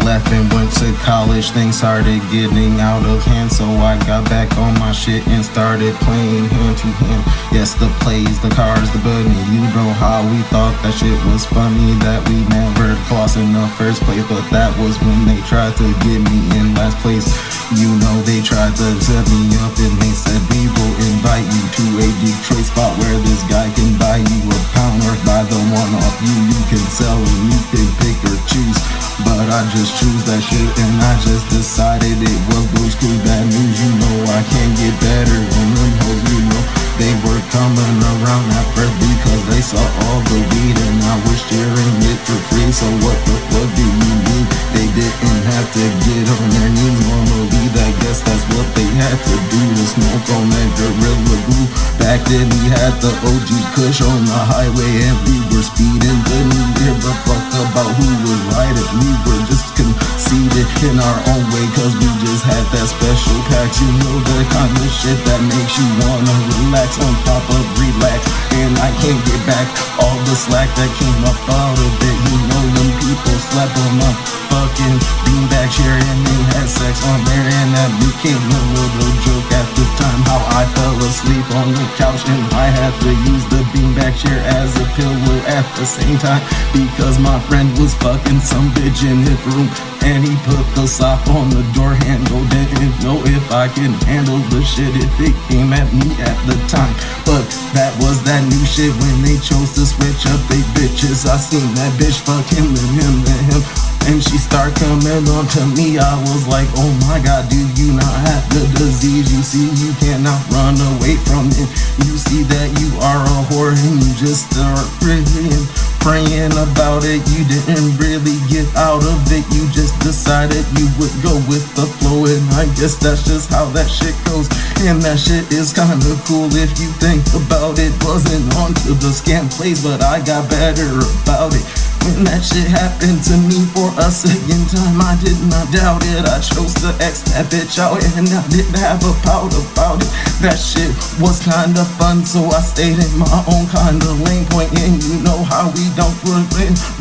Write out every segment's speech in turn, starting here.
left and went to college, things started getting out of hand. So I got back on my shit and started playing hand to hand. Yes, the plays, the cars, the bunny. You know how we thought that shit was funny, that we never crossed in the first place. But that was when they tried to get me in last place. You know they tried to set me up and they said we will invite you to a Detroit spot where this guy can buy you a pound or buy the one off you. You can sell and you can pick or choose. But I just choose that shit and I just decided it was blue school bad news. You know I can't get better than them hoes, you know. They were coming around at first because they saw all the weed and I was sharing it for free. So what the fuck do you mean? They didn't have to get on their knees on the weed. I guess that's what they had to do, to smoke on that Gorilla Glue. Back then we had the OG Kush on the highway and we were speeding. Didn't give a fuck about who was riding. We were just conceited in our own way cause we just had that special pack. You know the kind of shit that makes you wanna relax on top of relax. And I can't get back all the slack that came up out of it. You know them people slept on my fucking beanbag chair and they had sex on there, and that became a little joke at the time. How I fell asleep on the couch and I had to use the beanbag chair as a pillow at the same time because my friend was fucking some bitch in his room and he put the sock on the door handle. Didn't know if I can handle the shit if it came at me at the time. But that was that new shit when they chose to switch up they bitches. I seen that bitch fuck him and him and him, and she started coming on to me. I was like, oh my god, do you not have the disease? You see, you cannot run away from it. You see that you are a whore and you just start praying about it. You didn't really get out of it. You just decided you would go with the flow, and I guess that's just how that shit goes. And that shit is kinda cool if you think about it. Wasn't onto the scam plays, but I got better about it. When that shit happened to me for a second time, I did not doubt it. I chose to X that bitch out and I didn't have a pout about it. That shit was kinda fun, so I stayed in my own kinda lane point. And you know how we don't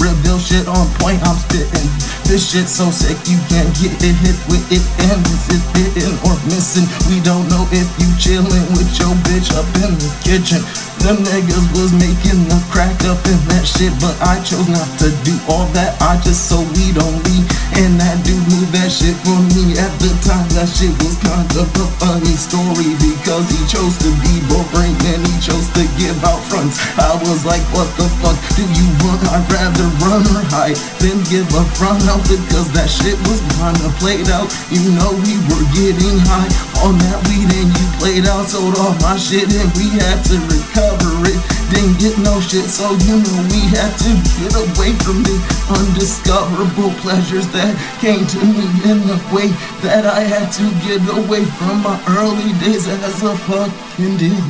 reveal shit on point. I'm spitting this shit so sick you can't get it hit with it. And is it hitting or missing? We don't know if you chillin' with your bitch up in the kitchen. Them niggas was making the crack up in that shit, but I chose not to do all that. I just so we don't leave. And that dude moved that shit for me at the time. That shit was kind of a funny story because he chose to be boring and he chose to give out fronts. I was like, what the fuck do you want? I'd rather run or hide than give a front out because that shit was kinda played out. You know we were getting high on that weed and you played out, sold all my shit and we had to recover it. Didn't get no shit, so you know we had to get away from the undiscoverable pleasures that came to me in the way that I had to get away from my early days as a fucking dude.